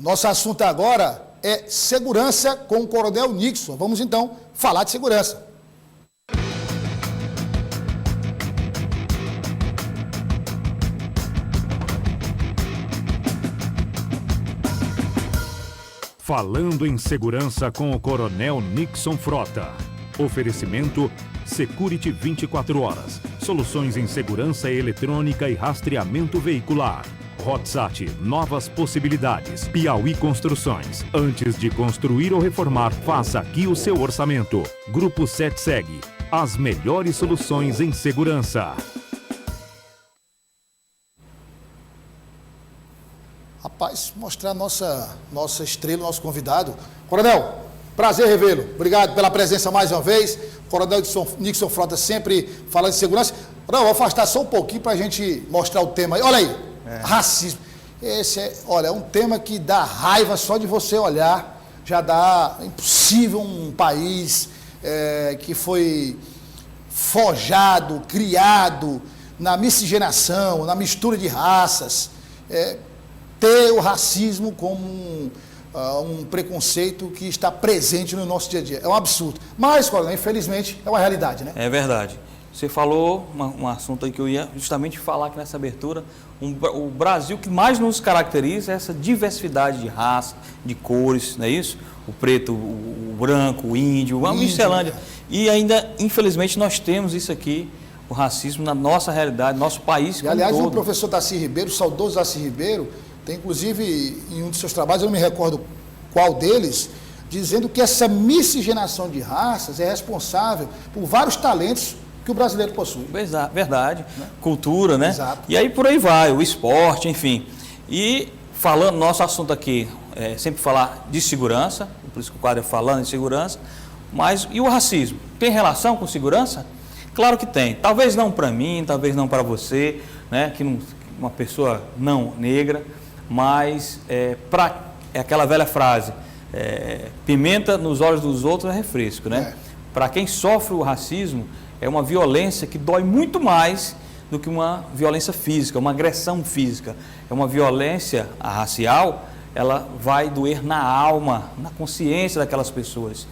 Nosso assunto agora é segurança com o Coronel Nixon. Vamos então falar de segurança. Falando em segurança com o Coronel Nixon Frota. Oferecimento Security 24 horas. Soluções em segurança eletrônica e rastreamento veicular. Hotsat, novas possibilidades. Piauí Construções. Antes de construir ou reformar, faça aqui o seu orçamento. Grupo SETSEG. As melhores soluções em segurança. Rapaz, mostrar nossa estrela, nosso convidado. Coronel, prazer revê-lo. Obrigado pela presença mais uma vez. Coronel Nixon Frota sempre falando de segurança. Não, vou afastar só um pouquinho para a gente mostrar o tema aí. Olha aí, racismo. Esse é um tema que dá raiva só de você olhar. Já dá, é impossível um país que foi forjado, criado na miscigenação, na mistura de raças, ter o racismo como um preconceito que está presente no nosso dia a dia. É um absurdo. Mas, coronel, infelizmente, é uma realidade, né? É verdade. Você falou um assunto aí que eu ia justamente falar aqui nessa abertura. O Brasil que mais nos caracteriza é essa diversidade de raça, de cores, não é isso? O preto, o branco, o índio, uma miscelânea. E ainda, infelizmente, nós temos isso aqui, o racismo na nossa realidade, nosso país como aliás, todo. O professor Darcy Ribeiro, o saudoso Darcy Ribeiro, tem inclusive em um dos seus trabalhos, eu não me recordo qual deles, dizendo que essa miscigenação de raças é responsável por vários talentos que o brasileiro possui. Verdade, né? Cultura, né? Exato. E aí por aí vai, o esporte, enfim. E falando, nosso assunto aqui é sempre falar de segurança, por isso que o quadro é falando de segurança, mas e o racismo? Tem relação com segurança? Claro que tem. Talvez não para mim, talvez não para você, né? Que não, uma pessoa não negra, mas é aquela velha frase, pimenta nos olhos dos outros é refresco, né? Para quem sofre o racismo, é uma violência que dói muito mais do que uma violência física, uma agressão física. É uma violência racial, ela vai doer na alma, na consciência daquelas pessoas.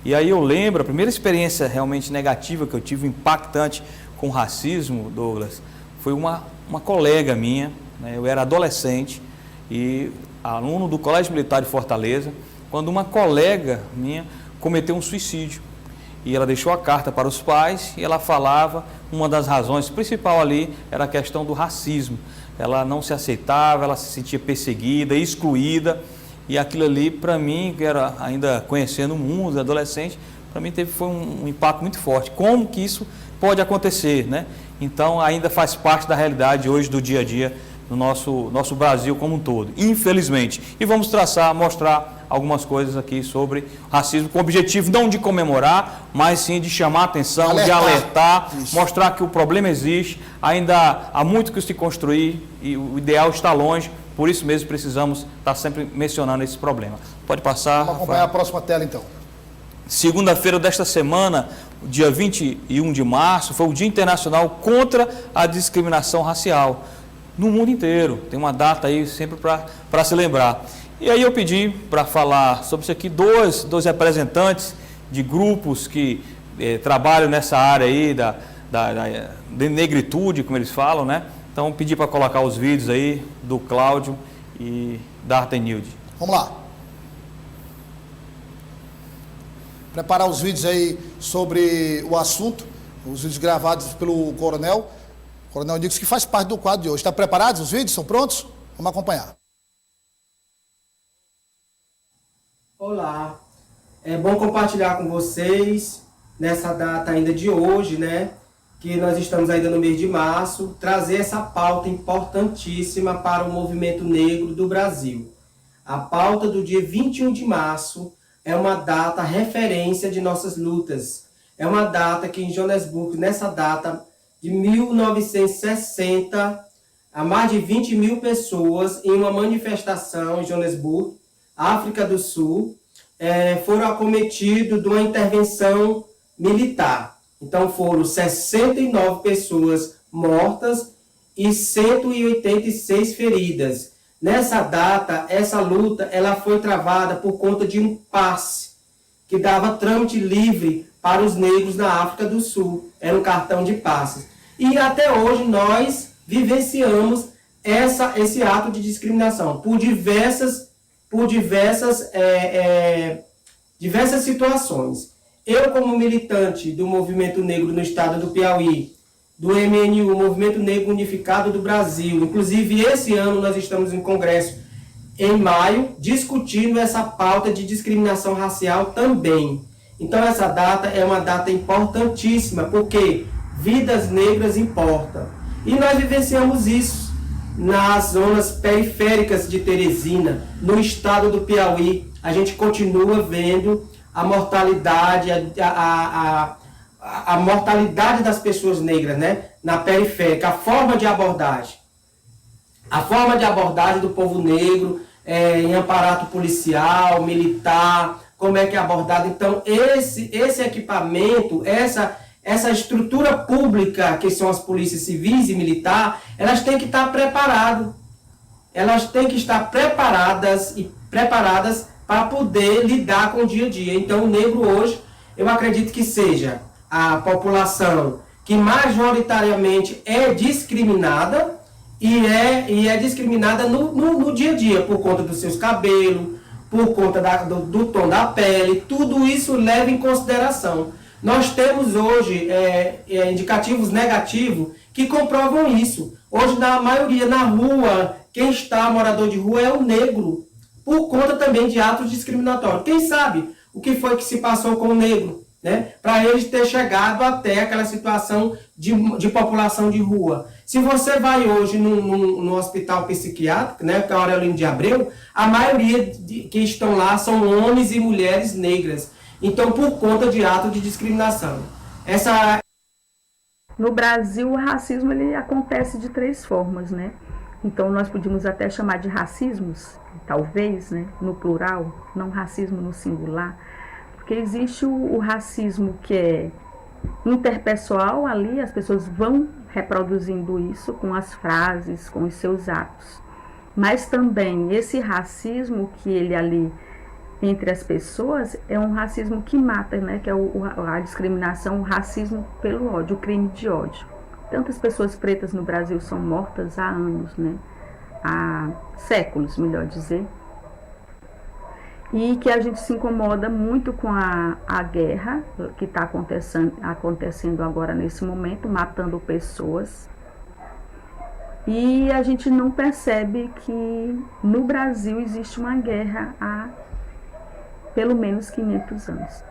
E aí eu lembro, a primeira experiência realmente negativa que eu tive, impactante com o racismo, Douglas, foi uma colega minha, né? Eu era adolescente e aluno do Colégio Militar de Fortaleza, quando uma colega minha cometeu um suicídio. E ela deixou a carta para os pais e ela falava, uma das razões principal ali era a questão do racismo. Ela não se aceitava, ela se sentia perseguida, excluída. E aquilo ali, para mim, que era ainda conhecendo o mundo, adolescente, para mim foi um impacto muito forte. Como que isso pode acontecer, né? Então, ainda faz parte da realidade hoje do dia a dia no nosso Brasil como um todo, infelizmente. E vamos mostrar algumas coisas aqui sobre racismo, com o objetivo não de comemorar, mas sim de chamar a atenção, de alertar, mostrar que o problema existe, ainda há muito que se construir e o ideal está longe, por isso mesmo precisamos estar sempre mencionando esse problema. Pode passar. Vamos acompanhar a próxima tela então. Segunda-feira desta semana, dia 21 de março, foi o Dia Internacional contra a Discriminação Racial. No mundo inteiro, tem uma data aí sempre para se lembrar. E aí eu pedi para falar sobre isso aqui dois representantes de grupos que trabalham nessa área aí da negritude, como eles falam, né? Então pedi para colocar os vídeos aí do Cláudio e da Artenilde. Vamos lá. Preparar os vídeos aí sobre o assunto, os vídeos gravados pelo Coronel Nixon, que faz parte do quadro de hoje. Está preparados os vídeos? São prontos? Vamos acompanhar. Olá, é bom compartilhar com vocês nessa data ainda de hoje, né? Que nós estamos ainda no mês de março, trazer essa pauta importantíssima para o movimento negro do Brasil. A pauta do dia 21 de março é uma data referência de nossas lutas. É uma data que em Joanesburgo, nessa data de 1960, há mais de 20 mil pessoas em uma manifestação em Joanesburgo, África do Sul, foram acometidos de uma intervenção militar. Então foram 69 pessoas mortas e 186 feridas. Nessa data, essa luta, ela foi travada por conta de um passe que dava trâmite livre para os negros na África do Sul. Era um cartão de passes. E até hoje nós vivenciamos esse ato de discriminação por diversas situações. Eu, como militante do Movimento Negro no estado do Piauí, do MNU, Movimento Negro Unificado do Brasil, inclusive esse ano nós estamos em congresso em maio, discutindo essa pauta de discriminação racial também. Então essa data é uma data importantíssima, porque vidas negras importam. E nós vivenciamos isso nas zonas periféricas de Teresina, no estado do Piauí. A gente continua vendo a mortalidade, a mortalidade das pessoas negras, né? Na periférica, a forma de abordagem do povo negro em aparato policial, militar, como é que é abordado. Então, esse equipamento, essa estrutura pública, que são as polícias civis e militar, elas têm que estar preparadas. Elas têm que estar preparadas para poder lidar com o dia a dia. Então, o negro hoje, eu acredito que seja a população que majoritariamente é discriminada e é discriminada no dia a dia, por conta dos seus cabelos, por conta do tom da pele. Tudo isso leva em consideração. Nós temos hoje indicativos negativos que comprovam isso. Hoje, na maioria, na rua, quem está morador de rua é o negro, por conta também de atos discriminatórios. Quem sabe o que foi que se passou com o negro, né? Para eles ter chegado até aquela situação de população de rua. Se você vai hoje no hospital psiquiátrico, né, que é a Aurelino de Abreu, a maioria que estão lá são homens e mulheres negras. Então, por conta de atos de discriminação. No Brasil, o racismo ele acontece de 3 formas, né? Então, nós podíamos até chamar de racismos, talvez, né, no plural, não racismo no singular, porque existe o racismo que é interpessoal, ali as pessoas vão reproduzindo isso com as frases, com os seus atos. Mas também esse racismo que ele ali entre as pessoas é um racismo que mata, né, que é a discriminação, o racismo pelo ódio, o crime de ódio. Tantas pessoas pretas no Brasil são mortas há anos, né? Há séculos, melhor dizer. E que a gente se incomoda muito com a guerra que está acontecendo agora nesse momento, matando pessoas. E a gente não percebe que no Brasil existe uma guerra há pelo menos 500 anos,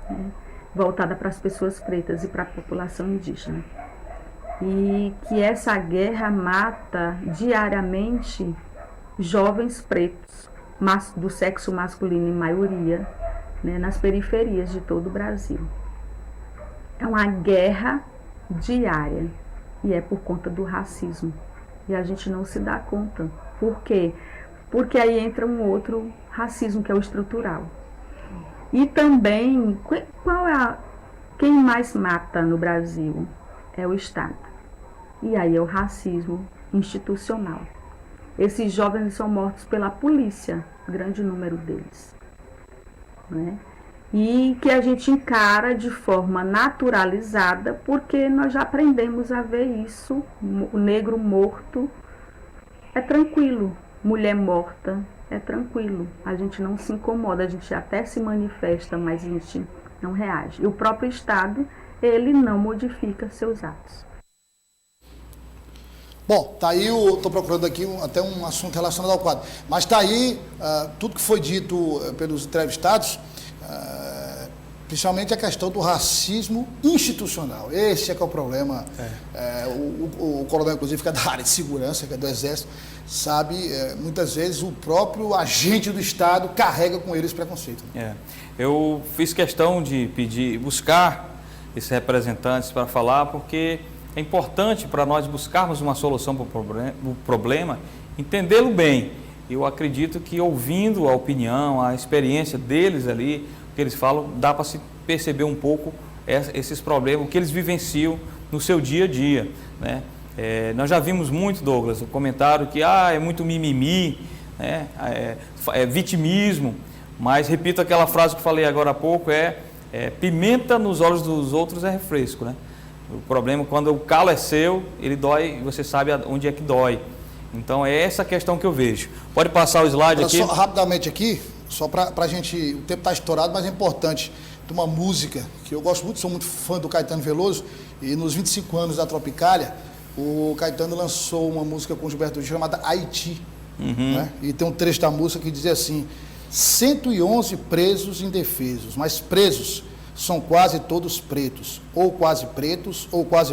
né? Voltada para as pessoas pretas e para a população indígena. E que essa guerra mata diariamente jovens pretos, do sexo masculino em maioria, né, nas periferias de todo o Brasil. É uma guerra diária e é por conta do racismo. E a gente não se dá conta. Por quê? Porque aí entra um outro racismo, que é o estrutural. E também, quem mais mata no Brasil? É o Estado. E aí é o racismo institucional. Esses jovens são mortos pela polícia, grande número deles, né? E que a gente encara de forma naturalizada, porque nós já aprendemos a ver isso. O negro morto é tranquilo, mulher morta é tranquilo. A gente não se incomoda, a gente até se manifesta, mas a gente não reage. E o próprio Estado, ele não modifica seus atos. Bom, tá aí, estou procurando aqui até um assunto relacionado ao quadro, mas está aí tudo que foi dito pelos entrevistados, principalmente a questão do racismo institucional. Esse é que é o problema. O coronel, inclusive, que é da área de segurança, que é do Exército, sabe, muitas vezes o próprio agente do Estado carrega com ele esse preconceito. Eu fiz questão de buscar esses representantes para falar, porque é importante para nós buscarmos uma solução para o problema, entendê-lo bem. Eu acredito que ouvindo a opinião, a experiência deles ali, o que eles falam, dá para se perceber um pouco esses problemas, o que eles vivenciam no seu dia a dia, né? Nós já vimos muito, Douglas, o comentário que é muito mimimi, né? É vitimismo, mas repito aquela frase que falei agora há pouco, pimenta nos olhos dos outros é refresco, né? O problema, quando o calo é seu, ele dói e você sabe onde é que dói. Então é essa questão que eu vejo. Pode passar o slide aqui? Só rapidamente aqui, só para a gente, o tempo está estourado, mas é importante, de uma música que eu gosto muito, sou muito fã do Caetano Veloso, e nos 25 anos da Tropicália, o Caetano lançou uma música com o Gilberto Gil chamada Haiti, né? E tem um trecho da música que diz assim: 111 presos indefesos, mas presos são quase todos pretos, ou quase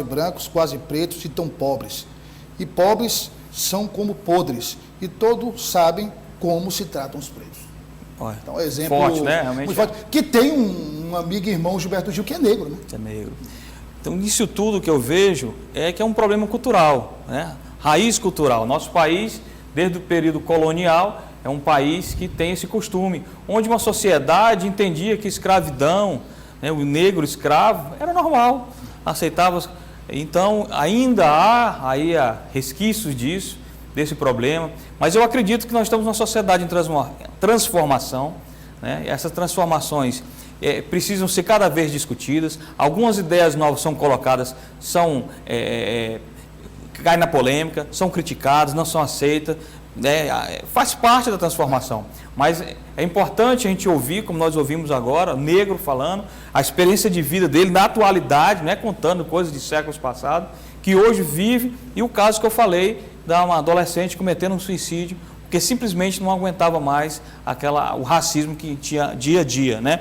brancos, quase pretos e tão pobres. E pobres são como podres, e todos sabem como se tratam os presos. Olha, então, exemplo forte, né? Realmente muito forte. Que tem um amigo e irmão, Gilberto Gil, que é negro, né? É negro. Então, nisso tudo que eu vejo que é um problema cultural, né? Raiz cultural. Nosso país, desde o período colonial, é um país que tem esse costume, onde uma sociedade entendia que escravidão, né, o negro escravo, era normal, aceitava. Então, ainda há resquícios disso, desse problema, mas eu acredito que nós estamos numa sociedade em transformação, né? Essas transformações precisam ser cada vez discutidas, algumas ideias novas são colocadas, caem na polêmica, são criticadas, não são aceitas, faz parte da transformação, mas é importante a gente ouvir, como nós ouvimos agora, o negro falando, a experiência de vida dele na atualidade, né, contando coisas de séculos passados, que hoje vive, e o caso que eu falei, de uma adolescente cometendo um suicídio, porque simplesmente não aguentava mais o racismo que tinha dia a dia, né?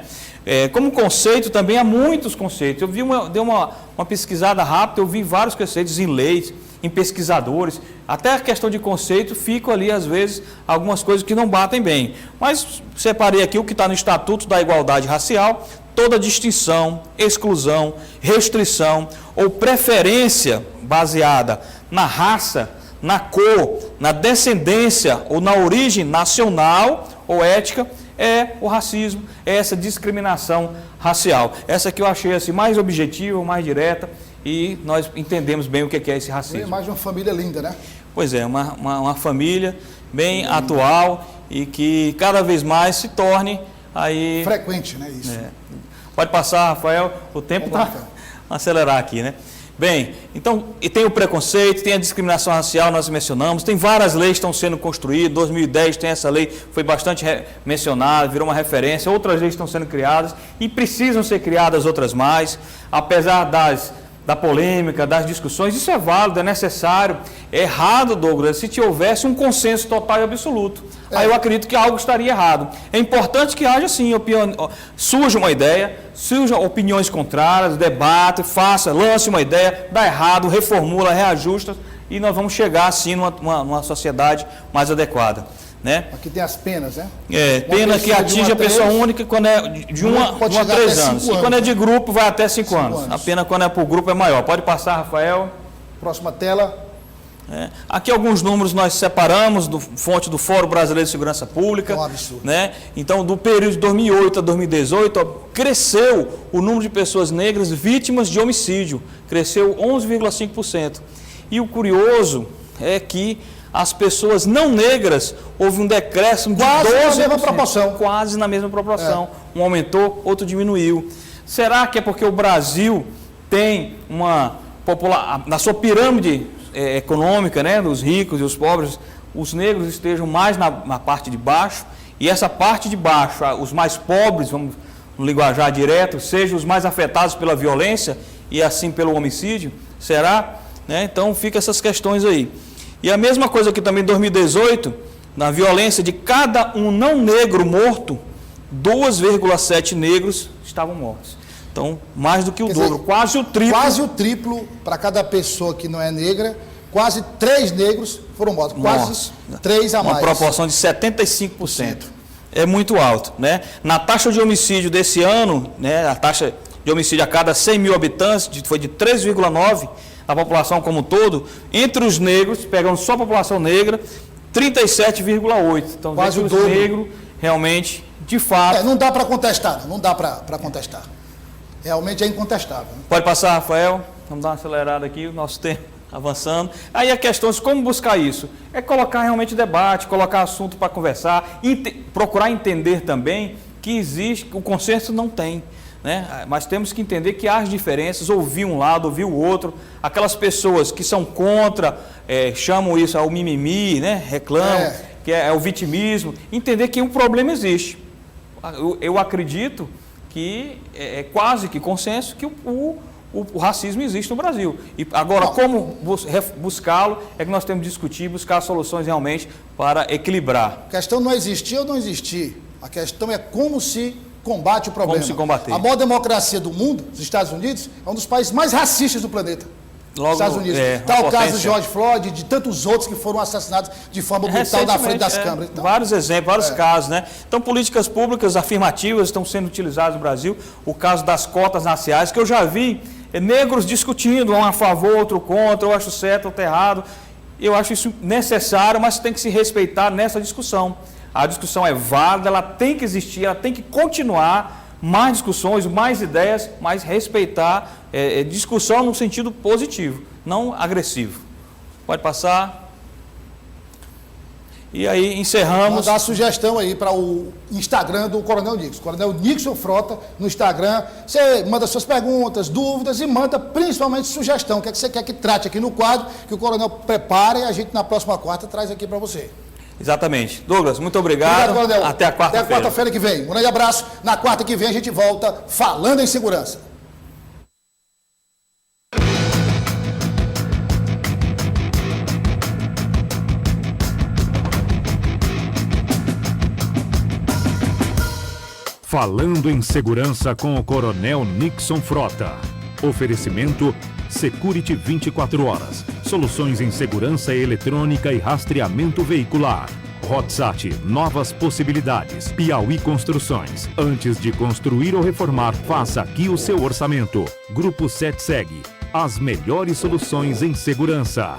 Como conceito, também há muitos conceitos. Dei uma pesquisada rápida, eu vi vários conceitos em leis, em pesquisadores, até a questão de conceito, ficam ali, às vezes, algumas coisas que não batem bem. Mas separei aqui o que está no Estatuto da Igualdade Racial: toda distinção, exclusão, restrição ou preferência baseada na raça, na cor, na descendência ou na origem nacional ou étnica é o racismo, é essa discriminação racial. Essa que eu achei assim, mais objetiva, mais direta, e nós entendemos bem o que é esse racismo. É mais de uma família linda, né? Pois é, uma família bem atual e que cada vez mais se torne aí... frequente, né? Isso. Pode passar, Rafael, o tempo está acelerar aqui, né? Bem, então, e tem o preconceito, tem a discriminação racial, nós mencionamos, tem várias leis que estão sendo construídas, 2010 tem essa lei, foi bastante mencionada, virou uma referência, outras leis estão sendo criadas e precisam ser criadas outras mais, apesar da polêmica, das discussões, isso é válido, é necessário, é errado, Douglas, se houvesse um consenso total e absoluto. Aí eu acredito que algo estaria errado. É importante que haja, sim, surja uma ideia, surjam opiniões contrárias, debate, lance uma ideia, dá errado, reformula, reajusta, e nós vamos chegar, assim, numa sociedade mais adequada, né? Aqui tem as penas, né? Pena que atinge a pessoa única quando é de 1 a 3 anos. E quando é de grupo, vai até 5 anos. A pena quando é por grupo é maior. Pode passar, Rafael. Próxima tela. Aqui alguns números nós separamos, fonte do Fórum Brasileiro de Segurança Pública. É um absurdo. Né? Então, do período de 2008 a 2018, cresceu o número de pessoas negras vítimas de homicídio. Cresceu 11,5%. E o curioso é que as pessoas não negras, houve um decréscimo de 12%. Quase na mesma proporção. Quase na mesma proporção. Um aumentou, outro diminuiu. Será que é porque o Brasil tem na sua pirâmide econômica, né, dos ricos e os pobres, os negros estejam mais na parte de baixo, e essa parte de baixo, os mais pobres, vamos no linguajar direto, sejam os mais afetados pela violência e assim pelo homicídio? Será? Né? Então fica essas questões aí. E a mesma coisa aqui também em 2018, na violência de cada um não negro morto, 2,7 negros estavam mortos. Então, mais do que o dobro, quase o triplo. Quase o triplo para cada pessoa que não é negra, quase 3 negros foram mortos, quase 3 a mais. Uma proporção de 75%. É muito alto, né? Na taxa de homicídio desse ano, né, a taxa de homicídio a cada 100 mil habitantes foi de 3,9%. A população como um todo, entre os negros, pegando só a população negra, 37,8%. Então, quase o dobro. Negro, realmente, de fato... não dá para contestar, não dá para contestar. Realmente é incontestável. Pode passar, Rafael. Vamos dar uma acelerada aqui, o nosso tempo. Avançando. Aí a questão de como buscar isso? É colocar realmente debate, colocar assunto para conversar, procurar entender também que existe, o consenso não tem, né? Mas temos que entender que há as diferenças, ouvir um lado, ouvir o outro. Aquelas pessoas que são contra, chamam isso ao mimimi, né? Reclamam, que é o vitimismo. Entender que o problema existe. Eu acredito que é quase que consenso que o racismo existe no Brasil. E agora, como buscá-lo, é que nós temos que discutir, buscar soluções realmente para equilibrar. A questão não é existir ou não existir. A questão é como se combate o problema. Como se combater. A maior democracia do mundo, os Estados Unidos, é um dos países mais racistas do planeta. Logo, Estados Unidos. Está o caso de George Floyd, de tantos outros que foram assassinados de forma brutal na frente das câmeras. Então, vários exemplos, vários casos, né? Então, políticas públicas afirmativas estão sendo utilizadas no Brasil. O caso das cotas raciais, que eu já vi negros discutindo, um a favor, outro contra, eu acho certo, outro errado. Eu acho isso necessário, mas tem que se respeitar nessa discussão. A discussão é válida, ela tem que existir, ela tem que continuar, mais discussões, mais ideias, mas respeitar discussão no sentido positivo, não agressivo. Pode passar. E aí encerramos. Mandar a sugestão aí para o Instagram do Coronel Nixon. Coronel Nixon Frota no Instagram. Você manda suas perguntas, dúvidas e manda principalmente sugestão. O que é que você quer que trate aqui no quadro, que o Coronel prepare e a gente na próxima quarta traz aqui para você. Exatamente. Douglas, muito obrigado. Coronel. Até a quarta-feira. Até a quarta-feira que vem. Um grande abraço. Na quarta que vem a gente volta falando em segurança. Falando em segurança com o Coronel Nixon Frota. Oferecimento Security 24 horas. Soluções em segurança eletrônica e rastreamento veicular. Hotsat, novas possibilidades. Piauí Construções. Antes de construir ou reformar, faça aqui o seu orçamento. Grupo 7 Seg. As melhores soluções em segurança.